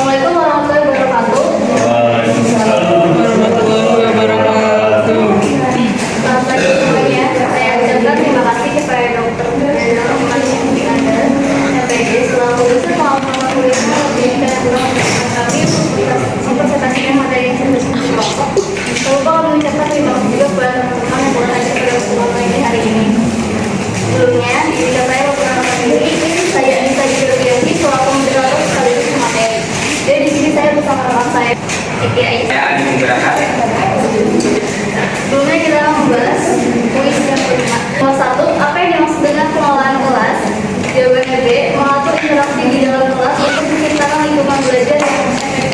Assalamualaikum warahmatullahi wabarakatuh. Waalaikumsalam warahmatullahi wabarakatuh. Selamat pagi semuanya. Saya ucapkan terima kasih kepada Dr. Brenda Iskandar MPD selaku dosen pengamalan kuliah pendidikan dan pendidikan kami untuk mempresentasikan materi yang saya kelompok. Tak lupa kami ucapkan terima kasih juga kepada teman-teman yang telah hadir pada kesempatan ini hari ini. Sebelumnya, jika saya memperkenalkan diri, saya Anissa Jurbianti selaku moderator sekaligus materi. Jadi di sini saya bersama rekan saya Siti Aisyah. Saya Adi Nugraha. Sebelumnya kita membahas kuis yang kelima. Nomor 1, apa yang dimaksud dengan pengelolaan kelas? Jawabannya B, mengatur interaksi di dalam kelas untuk menciptakan lingkungan belajar yang efektif.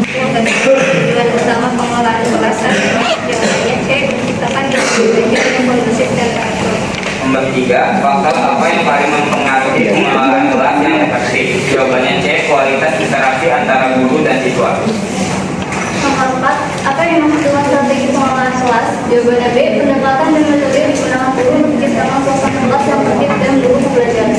Yang kedua, tujuan utama pengelolaan kelas adalah jawabannya C, menciptakan lingkungan belajar yang kondusif dan teratur. Nomor 3, faktor apa yang paling mempengaruhi pengelolaan kelas yang efektif? Jawabannya C, kualitas interaksi antara guru dan siswa. Nomor 4, apa yang dimaksud dengan strategi pengelolaan kelas? Jawabannya B, pendekatan dan metode yang digunakan guru untuk menciptakan suasana kelas yang tertib dan mendukung pembelajaran.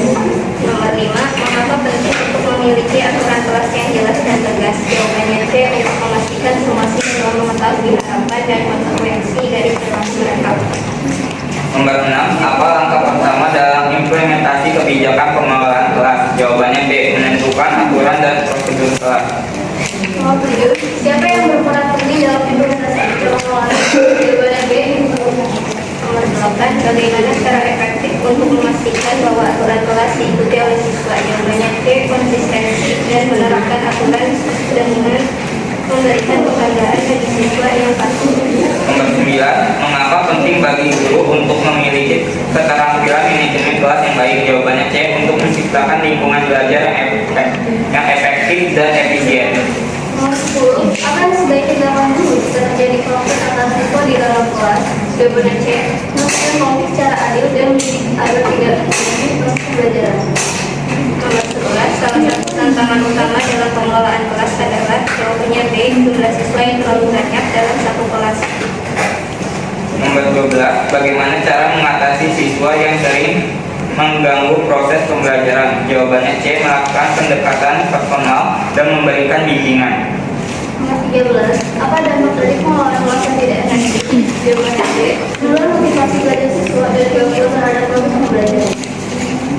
Nomor 5, mengapa penting untuk memiliki aturan kelas yang jelas dan tegas? Jawabannya C, untuk memastikan semua siswa mengetahui harapan dan konsekuensi dari perilaku mereka. Nomor 6, apa langkah pertama dalam implementasi kebijakan pengelolaan kelas? Jawabannya B, menentukan aturan dan prosedur kelas. Nomor 7, siapa yang berperan penting dalam implementasi pengelolaan kelas? Jawabannya B, nomor 8, bagaimana cara efektif untuk memastikan bahwa aturan kelas diikuti oleh siswa? Jawabannya C, konsistensi dan menerapkan aturan dengan memberikan penghargaan bagi siswa yang patuh. Nomor 9, mengapa penting bagi guru untuk memiliki keterampilan manajemen kelas yang baik? Jawabannya C, untuk menciptakan lingkungan belajar yang efektif dan efisien. Nomor 10, apa yang sebaiknya dilakukan guru jika terjadi konflik antar siswa di dalam kelas? Jawabannya C, melakukan konflik secara adil dan mendidik agar tidak terjadi proses pembelajaran. Nomor 11, salah satu tantangan utama dalam pengelolaan kelas adalah jawabannya B, jumlah siswa yang terlalu banyak dalam satu kelas. Nomor 12, bagaimana cara mengatasi siswa yang sering mengganggu proses pembelajaran? Jawabannya C, melakukan pendekatan personal dan memberikan bimbingan. Nomor 13, apa dampak dari pengelolaan kelas yang tidak efektif? Jawabannya B, menurut motivasi belajar siswa dan gangguan terhadap proses pembelajaran.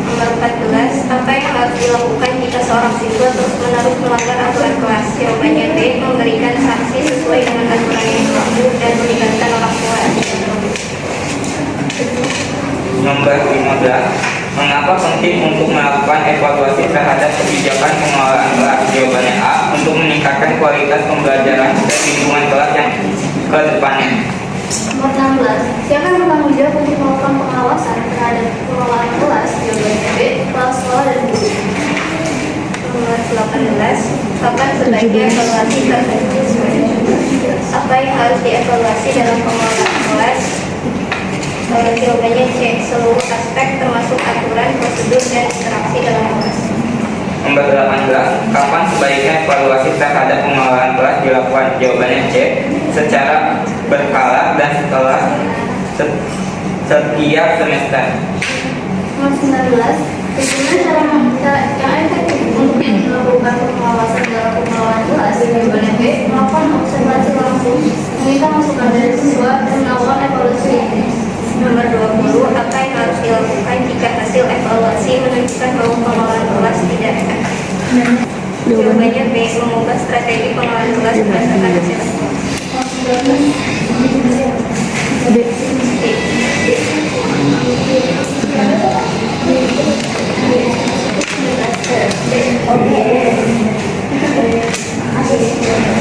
Nomor 14, apa yang harus dilakukan jika seorang siswa terus-menerus melanggar aturan kelas? Jawabannya B, memberikan sanksi sesuai dengan aturan yang berlaku dan melibatkan orang tua. Nomor 15, mengapa penting untuk melakukan evaluasi terhadap kebijakan pengelolaan kelas? Jawabannya A, untuk meningkatkan kualitas pembelajaran dan lingkungan kelas yang ke depannya. Nomor 16, siapa yang bertanggung jawab untuk melakukan pengawasan terhadap pengelolaan kelas? Jawabannya B, kepala sekolah dan guru. Nomor 18, kapan sebaiknya evaluasi terhadap siswa? Apa yang harus dievaluasi dalam pengelolaan kelas? Jawabannya C, seluruh aspek termasuk aturan, prosedur, dan interaksi dalam kelas. Nomor 18, kapan sebaiknya evaluasi terhadap pengelolaan kelas dilakukan? Jawabannya C, secara berkala dan setelah setiap semester. Nomor 19, bagaimana cara yang efektif untuk melakukan pengawasan dalam pengelolaan kelas? Jawabannya B, melakukan observasi langsung, meminta masukan dari siswa, dan melakukan evaluasi. Nomor 20, apa yang harus dilakukan jika hasil evaluasi menunjukkan bahwa pengelolaan kelas tidak efektif? Jawabannya B, mengubah strategi pengelolaan kelas berdasarkan hasil evaluasi.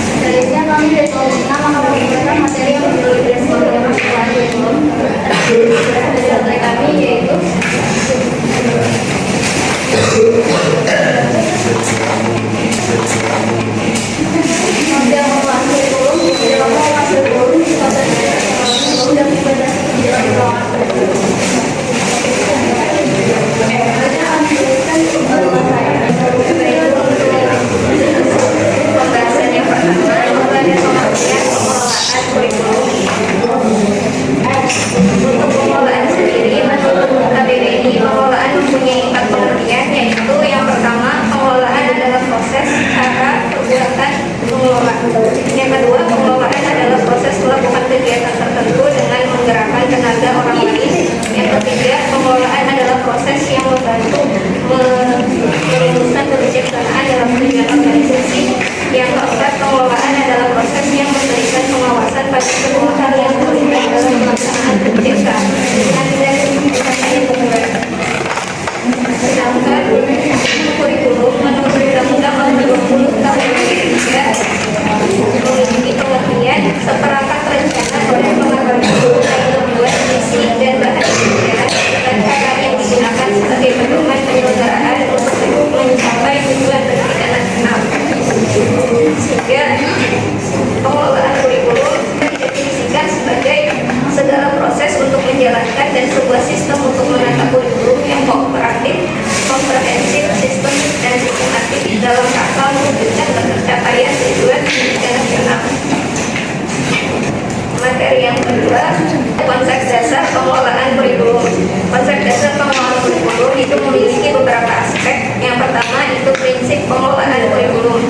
Selanjutnya kami dari kelompok 6 akan memberikan materi yang berdiri dari sekolah kurikulum dari materi kami yaitu model pengelolaan kurikulum, dalam pengelolaan kurikulum, dan implementasi kebijakan pengelolaan kurikulum. Selanjutnya kami berikan pembahasan yang pertama mengenai pengertian pengelolaan kurikulum. Untuk pengelolaan sendiri, menurut KBBI, pengelolaan mempunyai 4 pengertian, yaitu yang pertama pengelolaan. Yang kedua, pengelolaan adalah proses melakukan kegiatan tertentu dengan menggerakkan tenaga orang lain. Yang ketiga, pengelolaan adalah proses yang membantu merumuskan kebijaksanaan dalam tujuan organisasi. Yang keempat, pengelolaan adalah proses yang memberikan pengawasan pada semua hal yang terlibat dalam pelaksanaan kebijakan. Sedangkan kurikulum menurut Undang-Undang Nomor 20 Tahun 2003 memiliki pengertian seperangkat rencana oleh pengatur yang membuat visi dan bahan pembelajaran dan cara yang digunakan sebagai pedoman penyelenggaraan untuk mencapai tujuan pendidikan nasional. Sehingga pengelolaan kurikulum didefinisikan sebagai segala proses untuk menjalankan dan sebuah sistem untuk menata kurikulum yang kooperatif, komprehensif, sistemik, dan sistematik dalam rangka mewujudkan pencapaian tujuan pendidikan nasional. Materi yang kedua, konsep dasar pengelolaan kurikulum. Konsep dasar pengelolaan kurikulum itu memiliki beberapa aspek. Yang pertama itu prinsip pengelolaan kurikulum.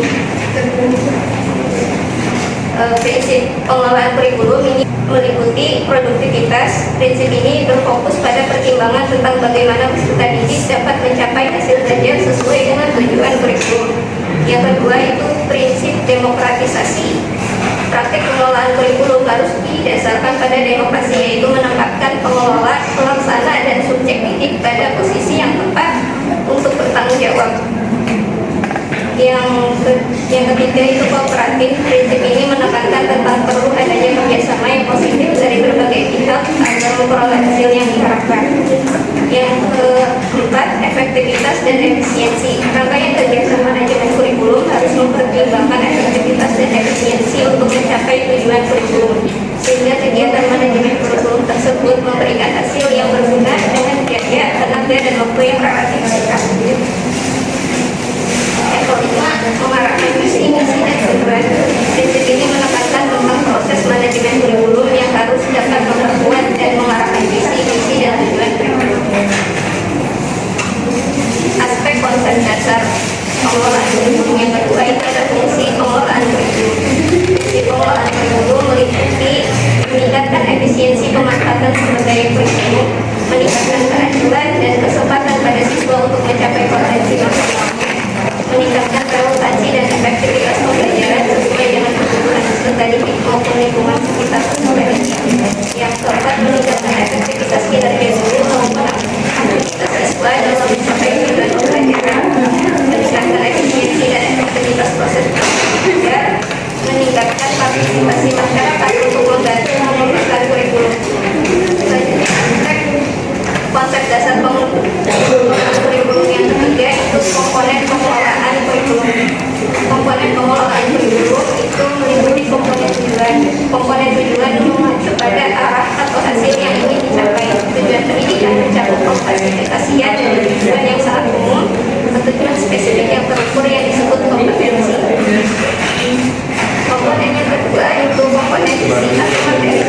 Prinsip pengelolaan kurikulum ini meliputi produktivitas. Prinsip ini berfokus pada pertimbangan tentang bagaimana peserta didik dapat mencapai hasil belajar sesuai dengan tujuan kurikulum. Yang kedua itu prinsip demokratisasi. Praktik pengelolaan kurikulum harus didasarkan pada demokrasi, yaitu menempatkan pengelola, pelaksana, dan subjek didik pada posisi yang tepat untuk bertanggung jawab. Yang ketiga itu kooperatif. Prinsip ini menekankan tentang perlu adanya kerjasama yang positif dari berbagai pihak agar memperoleh hasil yang diharapkan. Yang keempat, efektivitas dan efisiensi. Rangkaian kegiatan manajemen kurikulum harus mempertimbangkan efektivitas dan efisiensi untuk mencapai tujuan kurikulum, sehingga kegiatan manajemen kurikulum tersebut memberikan hasil yang berguna dengan biaya, tenaga, dan waktu yang relatif singkat. Yang kelima, mengarahkan visi, misi, dan tujuan. Prinsip ini menekankan tentang proses manajemen kurikulum yang harus dapat memperkuat dan mengarahkan visi, misi, dan tujuan kurikulum. Aspek konsep dasar pengelolaan kurikulum yang kedua itu ada fungsi pengelolaan kurikulum. Fungsi pengelolaan kurikulum meliputi meningkatkan efisiensi pemanfaatan sumber daya kurikulum, meningkatkan keadilan dan kesempatan pada siswa untuk mencapai potensi maksimalnya, meningkatkan relevansi dan efektivitas pembelajaran sesuai dengan kebutuhan peserta didik maupun lingkungan sekitar peserta didik. Yang keempat, meningkatkan efektivitas kinerja guru maupun aktivitas siswa dalam mencapai tujuan pembelajaran, meningkatkan efisiensi dan efektivitas proses belajar, meningkatkan partisipasi masyarakat untuk membantu mengembangkan kurikulum. Selanjutnya, konsep dasar pengelolaan kurikulum yang ketiga itu komponen pengelolaan kurikulum. Komponen pengelolaan kurikulum itu meliputi komponen tujuan. Komponen tujuan mengacu pada arah atau hasil yang ingin dicapai. Tujuan pendidikan mencakup kompetensian dan tujuan yang sangat umum, tujuan spesifik yang terukur yang disebut kompetensi. Komponen yang kedua itu komponen visi atau materi.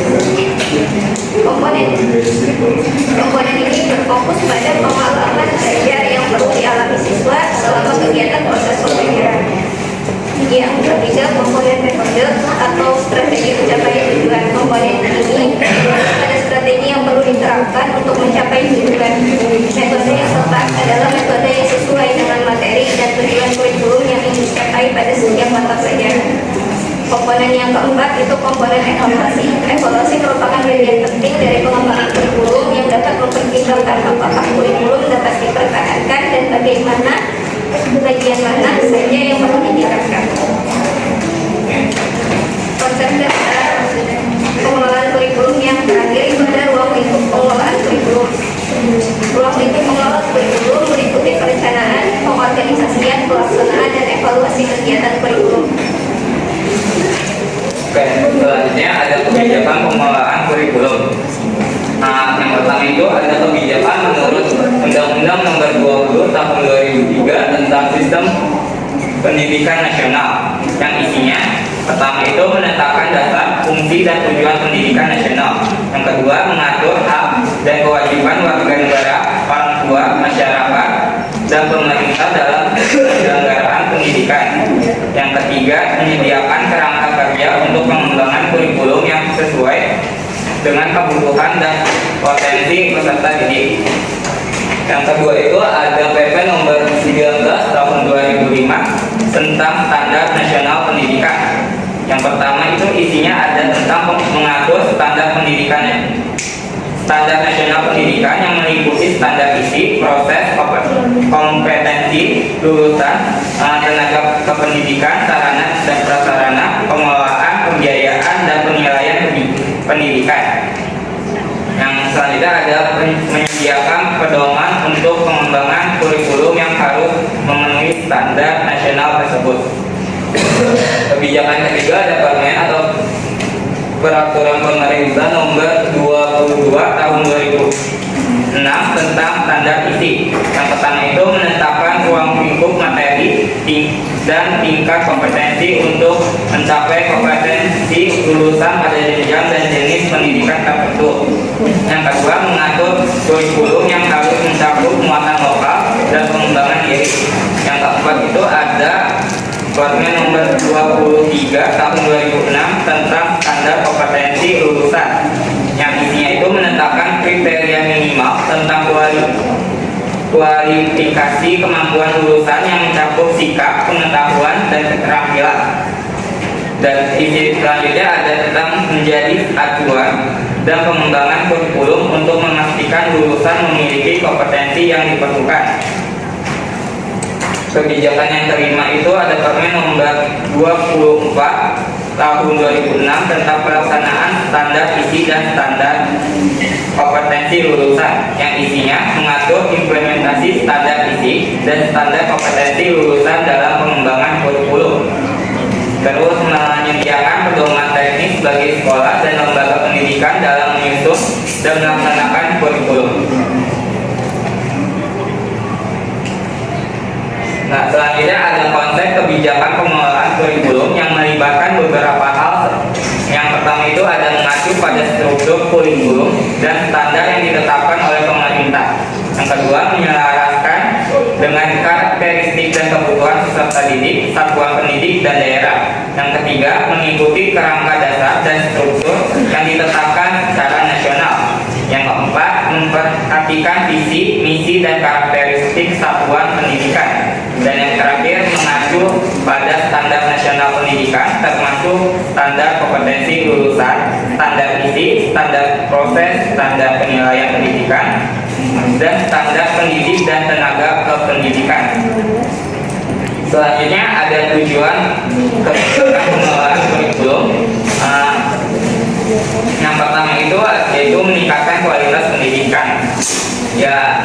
Komponen ini berfokus pada pengalaman belajar yang perlu dialami siswa selama kegiatan proses pembelajaran. Yang ketiga, komponen metode atau strategi mencapai tujuan. Komponen ini pada strategi yang perlu diterapkan untuk mencapai tujuan. Metode yang tepat adalah metode yang sesuai dengan materi dan tujuan kurikulum yang ingin dicapai pada setiap mata pelajaran. Komponen yang keempat itu komponen evaluasi. Evaluasi merupakan bagian penting dari pengembangan kurikulum yang dapat mempertimbangkan apakah kurikulum dapat dipertahankan dan bagaimana bagian mana saja yang perlu ditingkatkan. Konsep dasar pengelolaan kurikulum yang terakhir itu ada ruang lingkup pengelolaan kurikulum. Ruang lingkup pengelolaan kurikulum meliputi perencanaan, pengorganisasian, pelaksanaan, dan evaluasi kegiatan kurikulum. Oke, selanjutnya ada kebijakan pengelolaan kurikulum. Nah, yang pertama itu ada kebijakan menurut Undang-Undang Nomor 20 Tahun 2003 tentang Sistem Pendidikan Nasional, yang isinya pertama itu menetapkan dasar, fungsi, dan tujuan pendidikan nasional. Yang kedua, mengatur hak dan kewajiban warga negara, orang tua, masyarakat, dan pemerintah dalam penyelenggaraan pendidikan. Yang ketiga, menyediakan kerangka kerja untuk pengembangan kurikulum yang sesuai dengan kebutuhan dan potensi peserta didik. Yang kedua itu ada PP nomor 19 tahun 2005 tentang standar nasional pendidikan. Yang pertama itu isinya ada tentang mengatur standar pendidikannya. Standar nasional pendidikan yang meliputi standar isi, proses, kompetensi, lulusan, tenaga kependidikan, sarana dan prasarana, pengelolaan, pembiayaan, dan penilaian pendidikan. Yang selanjutnya ada menyediakan pedoman untuk pengembangan kurikulum yang harus memenuhi standar nasional tersebut. Kebijakan ketiga ada Permen atau Peraturan Pemerintah nomor 22 tahun 2006 tentang standar isi. Yang pertama itu menetapkan ruang lingkup materi dan tingkat kompetensi untuk mencapai kompetensi lulusan pada jenjang dan jenis pendidikan tertentu. Yang kedua, mengatur kurikulum yang harus mencakup muatan lokal dan pengembangan diri. Yang keempat itu ada Permen nomor 23 tahun 2006 tentang standar kompetensi lulusan. Yang isinya itu menetapkan kriteria minimal tentang kualifikasi kemampuan lulusan yang mencakup sikap, pengetahuan, dan keterampilan. Dan isi selanjutnya ada tentang menjadi acuan dan pengembangan kurikulum untuk memastikan lulusan memiliki kompetensi yang diperlukan. Kebijakan yang kelima itu ada Permen nomor 24 tahun 2006 tentang pelaksanaan standar isi dan standar kompetensi lulusan, yang isinya mengatur implementasi standar isi dan standar kompetensi lulusan dalam pengembangan kurikulum. Terus menyediakan pedoman teknis bagi sekolah dan lembaga pendidikan dalam menyusun dan melaksanakan kurikulum. Nah, selanjutnya ada konsep kebijakan pengelolaan kurikulum yang melibatkan beberapa hal. Yang pertama itu ada mengacu pada struktur kurikulum dan standar yang ditetapkan oleh pemerintah. Yang kedua, menyelaraskan dengan karakteristik dan kebutuhan peserta didik, satuan pendidik, dan daerah. Yang ketiga, mengikuti kerangka dasar dan struktur yang ditetapkan secara nasional. Yang keempat, memperhatikan visi, misi, dan karakteristik satuan pendidikan. Dan yang terakhir, mengacu pada standar nasional pendidikan termasuk standar kompetensi lulusan, standar isi, standar proses, standar penilaian pendidikan, dan standar pendidik dan tenaga kependidikan. Selanjutnya ada tujuan kebijakan pengelolaan kurikulum. Yang pertama itu yaitu meningkatkan kualitas pendidikan. Ya,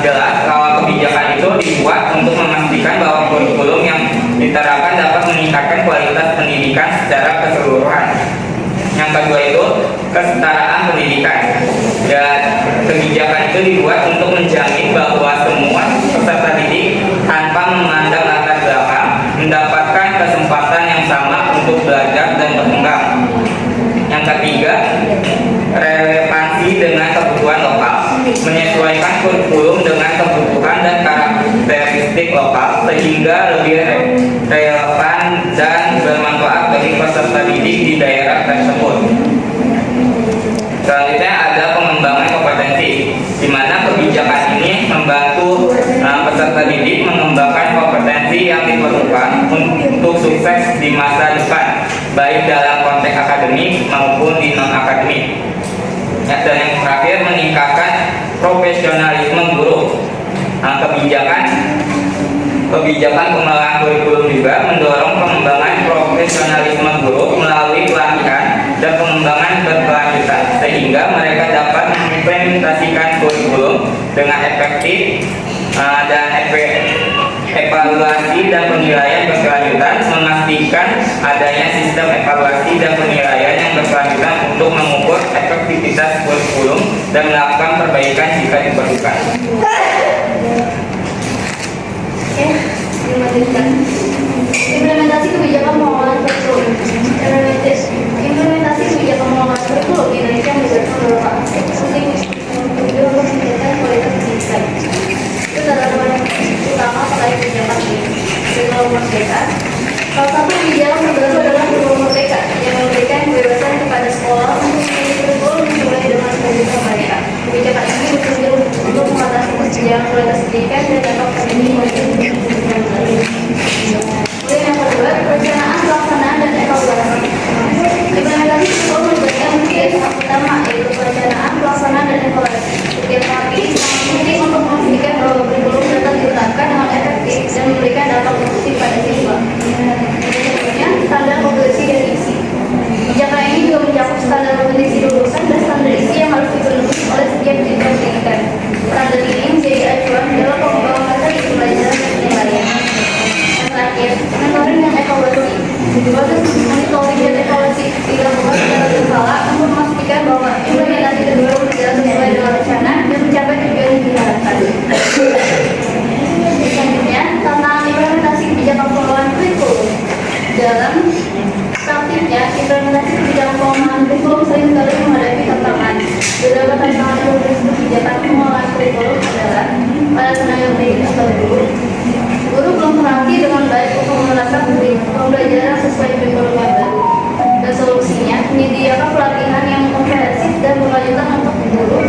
jelas kalau kebijakan itu dibuat untuk memastikan bahwa kurikulum yang diterapkan dapat meningkatkan kualitas pendidikan secara keseluruhan. Yang kedua itu kesetaraan pendidikan. Dan kebijakan itu dibuat untuk menjamin bahwa semua peserta didik tanpa memandang latar belakang mendapatkan kesempatan yang sama untuk belajar dan berkembang. Yang ketiga, relevansi dengan kebutuhan lokal, menyesuaikan kurikulum dengan kebutuhan dan karakteristik lokal sehingga lebih relevan dan bermanfaat bagi peserta didik di daerah tersebut. Selanjutnya ada pengembangan kompetensi, di mana kebijakan ini membantu peserta didik mengembangkan kompetensi yang diperlukan untuk sukses di masa depan, baik dalam konteks akademik maupun di non-akademik. Dan yang terakhir, meningkatkan profesionalisme guru. Kebijakan pengelolaan kurikulum juga mendorong pengembangan profesionalisme guru melalui pelatihan dan pengembangan berkelanjutan sehingga mereka dapat mengimplementasikan kurikulum dengan efektif dan evaluasi dan penilaian berkelanjutan, memastikan adanya sistem evaluasi dan penilaian yang berkelanjutan untuk mengukur efektivitas kurikulum dan melakukan perbaikan jika diperlukan. Implementasi kebijakan pengelolaan kurikulum. Implementasi kebijakan pengelolaan kurikulum di Indonesia menjadi beberapa aspek penting untuk meningkatkan kualitas pendidikan. Itu adalah utama terkait kebijakan ini. kurikulum merdeka. Salah satu kebijakan terbaru adalah kurikulum merdeka yang memberikan kebebasan kepada sekolah untuk memilih kurikulum sesuai dengan kebutuhan mereka. Kebijakan ini bertujuan untuk mengatasi kesenjangan kualitas pendidikan dan dampak pendidikan. Kemudian yang kedua, perencanaan, pelaksanaan, dan evaluasi. Implementasi kurikulum melibatkan tiga tahap utama, yaitu perencanaan, pelaksanaan, dan evaluasi. Setiap tahap ini sangat penting untuk memastikan bahwa kurikulum dapat diterapkan dengan efektif dan memberikan dampak positif pada siswa. Contohnya, standar kompetensi dan isi. Kebijakan ini juga mencakup standar kompetensi lulusan dan standar isi yang harus dipenuhi oleh setiap jenjang pendidikan. Standar ini menjadi acuan dalam pengembangan materi pembelajaran dan penilaian. Yang terakhir, monitoring dan evaluasi. Proses monitoring dan evaluasi dilakukan secara berkala untuk memastikan bahwa implementasi kurikulum berjalan sesuai dengan rencana dan mencapai tujuan yang diharapkan. Selanjutnya, tantangan implementasi kebijakan pengelolaan kurikulum. Dalam praktiknya, implementasi kebijakan pengelolaan kurikulum seringkali menghadapi tantangan. Beberapa tantangan implementasi kebijakan pengelolaan kurikulum adalah pada tenaga pendidik atau guru. Guru belum terlatih dengan baik untuk menerapkan pembelajaran sesuai kurikulum yang baru. Dan solusinya, menyediakan pelatihan yang komprehensif dan berkelanjutan untuk guru.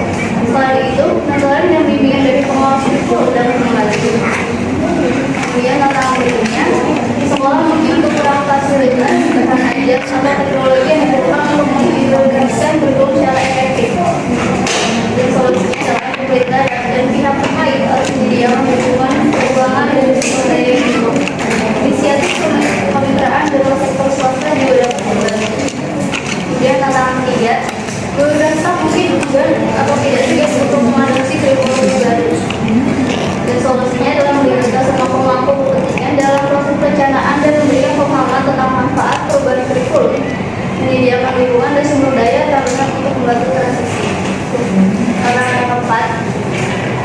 Selain itu, mentoring dan bimbingan dari pengelola kurikulum dan membantu. Kemudian tantangan berikutnya, sekolah mungkin untuk kurang fasilitas, bahan ajar, atau teknologi yang diperlukan untuk mengimplementasikan kurikulum secara efektif. Dan solusinya adalah pemerintah dan pihak terkait harus menyediakan dukungan, keuangan, dan sumber daya hidup. Inisiatif kemitraan dalam sektor swasta juga dapat membantu. Kemudian tantangan ketiga, guru dan staf mungkin enggan atau tidak siap untuk mengadopsi kurikulum yang baru. Dan solusinya adalah melibatkan semua pemangku kepentingan dalam proses perencanaan dan memberikan pemahaman tentang manfaat perubahan kurikulum, menyediakan lingkungan dan sumber daya tabungan untuk membantu transisi. Tantangan yang keempat,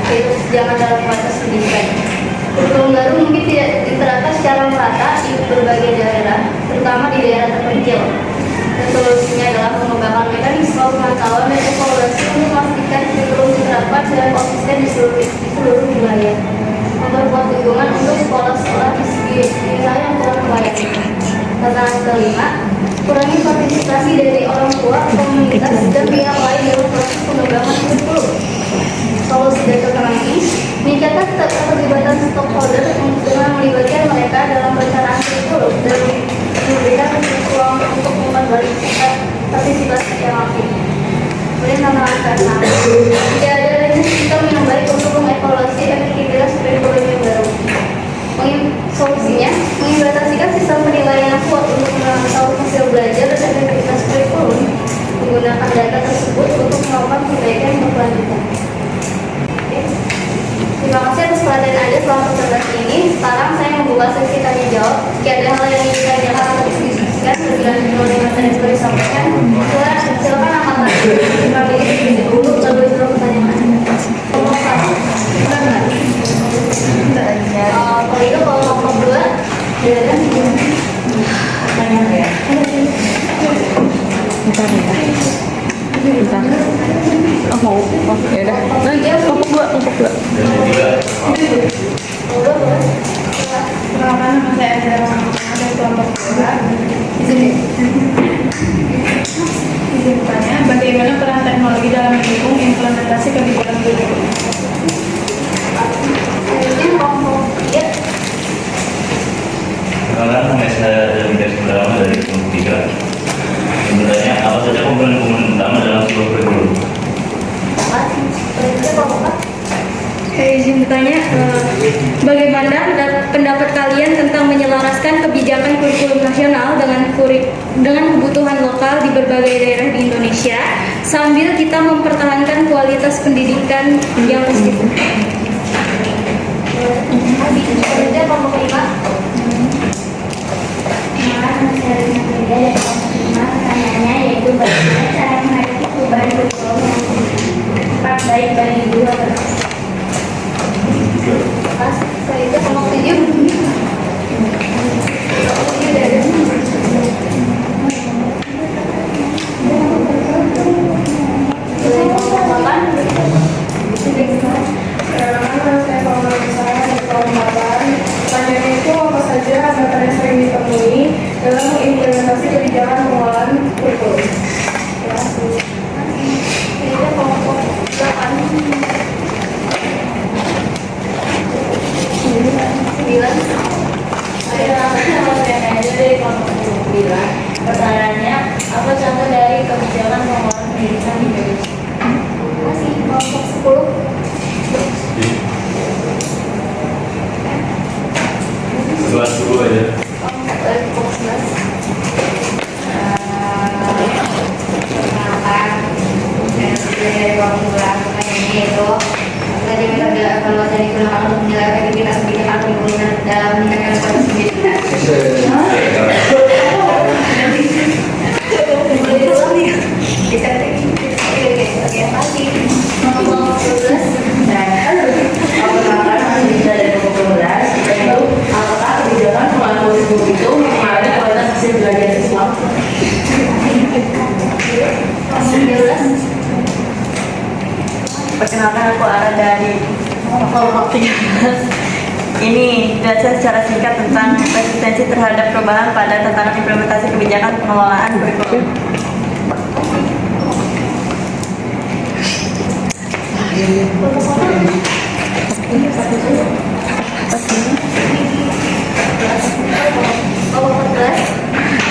yaitu jangan dalam kualitas pendidikan. Kurikulum baru mungkin tidak diterapkan secara merata di berbagai daerah, terutama di daerah terpencil. Dan solusinya adalah mengembangkan mekanisme pemantauan dan evaluasi untuk memastikan kurikulum diterapkan secara konsisten di seluruh wilayah. Memperkuat dukungan untuk sekolah-sekolah di wilayah yang kurang melayani. Tantangan kelima, kurangi partisipasi dari orang tua, komunitas, dan pihak lain dalam proses pengembangan kurikulum. Solusi dan tantangan ini meningkatkan keterlibatan stakeholder dengan melibatkan mereka dalam perencanaan kurikulum dan memberikan ruang untuk partisipasi yang aktif. Kemudian tantangan ke-6, tidak ada lagi sistem yang baik untuk mengevaluasi efektivitas kurikulum yang baru. Solusinya, mengimplementasikan sistem penilaian yang kuat untuk memantau hasil belajar dan efektivitas kurikulum, menggunakan data tersebut untuk melakukan perbaikan yang berkelanjutan. Terima kasih atas perhatian Anda selama presentasi ini. Sekarang saya membuka sesi tanya jawab. Jika ada hal yang ingin ditanyakan atau diskusikan lebih lanjut mengenai materi yang sudah disampaikan, silakan angkat tangan. Kami ini dulu lalu itu pertanyaan. Kelompok satu. Kalau itu kelompok dua, silakan. Pertanyaan ya. Bentar. Oh, ya udah. Kelompok dua. Perkenalkan, nama saya adalah kelompok dua. Izin bertanya, bagaimana peran teknologi dalam mendukung implementasi kebijakan kurikulum? Perkenalkan, nama saya Demikian Sudarama dari kelompok 3. Sebenarnya apa saja komponen-komponen utama dalam sebuah kurikulum? Saya izin bertanya, bagaimana pendapat kalian tentang menyelaraskan kebijakan kurikulum nasional dengan kebutuhan lokal di berbagai daerah di Indonesia sambil kita mempertahankan kualitas pendidikan yang meskipun? Kelompok 5. Pertanyaannya yaitu bagaimana cara menghadapi perubahan kurikulum yang tepat baik bagi guru atau pas saya itu kelompok 7. Kelompok 8. dari kelompok 9. Pertanyaannya, apa contoh dari kebijakan pengelolaan pendidikan di Indonesia? Masih kelompok 10. Sebelas dulu aja. Kelompok 11. Kenapa? Dari kelompok 11 ini itu tadi metode evaluasi yang digunakan untuk menilai efektivitas kebijakan pembangunan dalam meningkatkan kualitas pendidikan. Apakah kebijakan pengelolaan kurikulum itu mempengaruhi kualitas hasil belajar siswa? Perkenalkan, aku Ara dari kelompok 13. Ini jelaskan secara singkat tentang resistensi terhadap perubahan pada tantangan implementasi kebijakan pengelolaan kurikulum.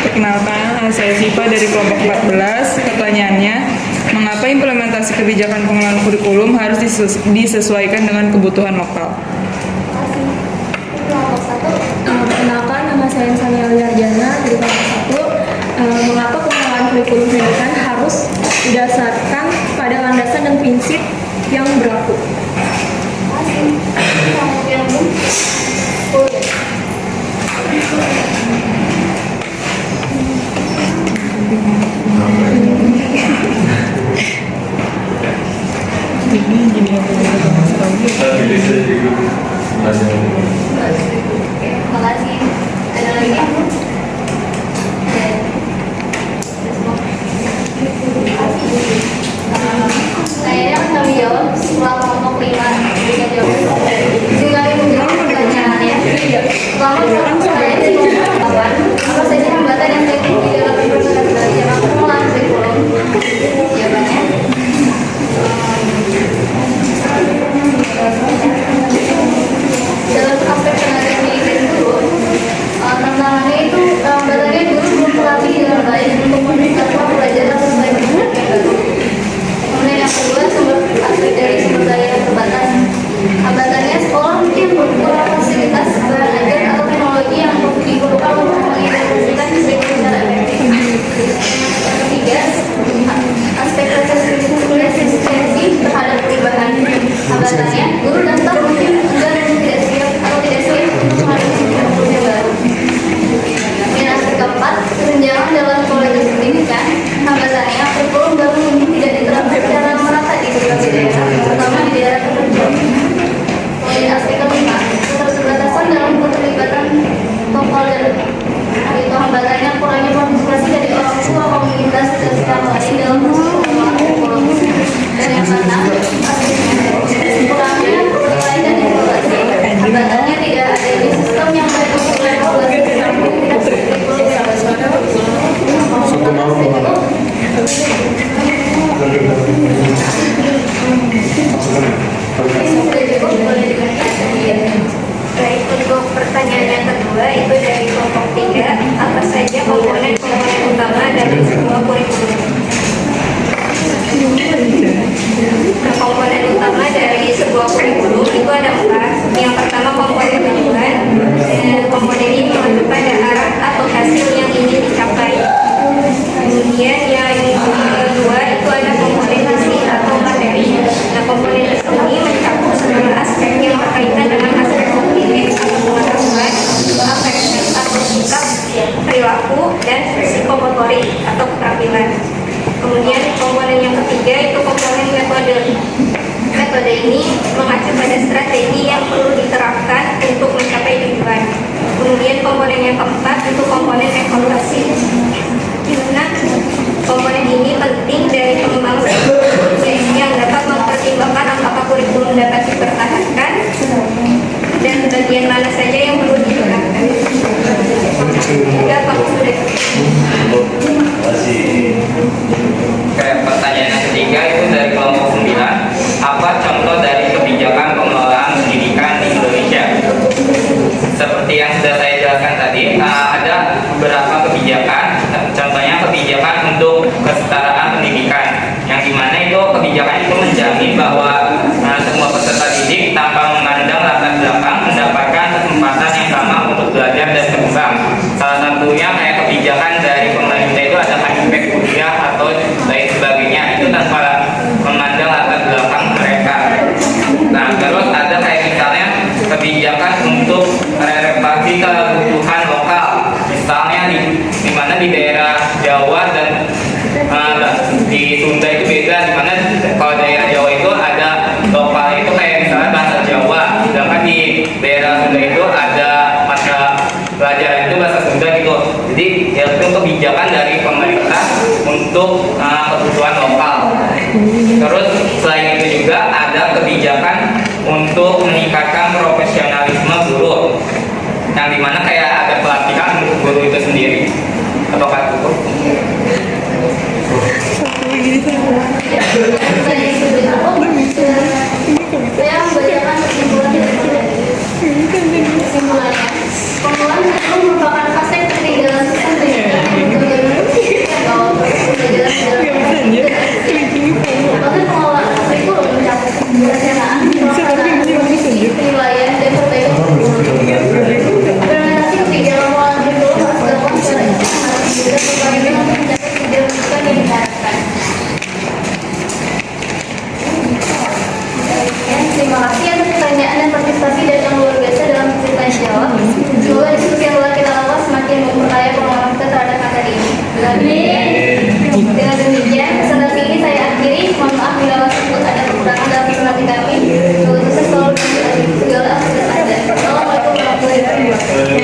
Perkenalkan, saya Siva dari kelompok 14. Pertanyaannya, mengapa implementasi kebijakan pengelolaan kurikulum harus disesuaikan dengan kebutuhan lokal? Perkenalkan, nama saya Sania Wiarjana dari kelompok 1. Mengapa pengelolaan kurikulum pendidikan harus didasarkan pada landasan dan prinsip yang berlaku? Makasih. Ada lagi? Saya akan jawab setelah kelompok 5 berikan jawaban. Juga menjawab pertanyaannya. Selama saya dari kelompok 8, apa saja hambatan yang terjadi dalam implementasi belajar pengelolaan kurikulum? Jawabannya. Dalam aspek tenaga pendidikan guru, tantangannya itu hambatannya guru belum terlatih dengan baik untuk meningkatkan pelajaran sesuai dengan yang baru. Kemudian yang kedua, aspek dari sumber daya yang terbatas. Hambatannya sekolah mungkin kurang fasilitas bahan ajar atau teknologi yang diperlukan untuk mengimplementasikan kurikulum secara efektif. Yang ketiga, aspek resistensi terhadap perubahan. Hambatannya guru datang mungkin enggan dan tidak siap atau tidak siap untuk menghadapi kurikulum yang baru. Dan aspek keempat, kesenjangan dalam kualitas pendidikan. Hambatannya kurikulum baru mungkin tidak diterapkan secara merata di berbagai daerah, terutama di daerah terpencil. Kemudian aspek kelima, keterbatasan dalam keterlibatan tokoh dan itu hambatannya kurangnya partisipasi dari orang tua, komunitas, dan pihak lain dalam proses pengelolaan kurikulum. Dan yang keenam, kurangnya penilaian dan evaluasi. Hambatannya tidak ada sistem yang baik untuk evaluasi tentang aktivitas kurikulum yang Baik, untuk pertanyaan yang kedua itu dari kelompok 3, apa saja komponen-komponen utama dari sebuah kurikulum? Nah, komponen utama dari sebuah kurikulum itu ada 4. Yang pertama komponen tujuan, dan komponen ini mengacu pada arah atau hasil yang ingin dicapai. Kemudian yang kedua itu ada komponen hasil atau materi. Nah, komponen ini mencakup segala aspek yang berkaitan dengan aspek kognitif atau pengetahuan, afektif atau sikap, perilaku, dan psikomotorik atau keterampilan. Kemudian komponen yang ketiga itu komponen metode. Metode ini mengacu pada strategi yang perlu diterapkan untuk mencapai tujuan. Kemudian komponen yang keempat itu komponen evaluasi. Di mana komponen ini penting dari pengembangan yang dapat mempertimbangkan apakah kurikulum dapat dipertahankan dan bagian mana saja yang perlu diterapkan. Ya, Pak sudah. Oke, pertanyaan yang ketiga itu dari kelompok 9. Apa contoh dari kebijakan pengelolaan pendidikan di Indonesia? bahwa semua peserta didik tanpa memandang latar belakang mendapatkan kesempatan yang sama untuk belajar dan berkembang. Salah satunya kayak kebijakan dari pemerintah itu ada cashback kuliah atau lain sebagainya, itu tanpa memandang latar belakang mereka. Nah, terus ada kayak misalnya kebijakan untuk relevasi kebutuhan lokal. Misalnya di mana di daerah Jawa dan di Sunda itu beda, di mana kalau daerah Jawa itu ada lokal itu kayak misalnya bahasa Jawa, sedangkan di daerah Sunda itu ada mata pelajaran itu bahasa Sunda gitu. Jadi itu kebijakan dari pemerintah untuk kebutuhan lokal. Terus selain itu juga ada kebijakan untuk meningkatkan profesionalisme guru, yang dimana kayak ada pelatihan untuk guru itu sendiri. Apakah cukup? Saya membacakan kesimpulan dari kesimpulannya. Pengelolaan kurikulum merupakan aspek penting dalam sistem pendidikan atau pembelajaran dalam pengelolaan kurikulum mencakup perencanaan, penilaian, dan perbaikan kurikulum. Implementasi kebijakan pengelolaan kurikulum harus dilakukan secara sistematis dan berbagai untuk mencapai tujuan yang diharapkan. Terima kasih atas pertanyaan dan partisipasi dari yang luar biasa dalam tanya jawab. Semoga diskusi yang telah kita lakukan semakin memperkaya pengalaman kita terhadap materi ini. Dengan demikian, presentasi ini saya akhiri. Mohon maaf bila tersebut ada kekurangan dalam presentasi kami. Semoga sukses selalu dan segala akses Anda. Assalamualaikum warahmatullahi wabarakatuh.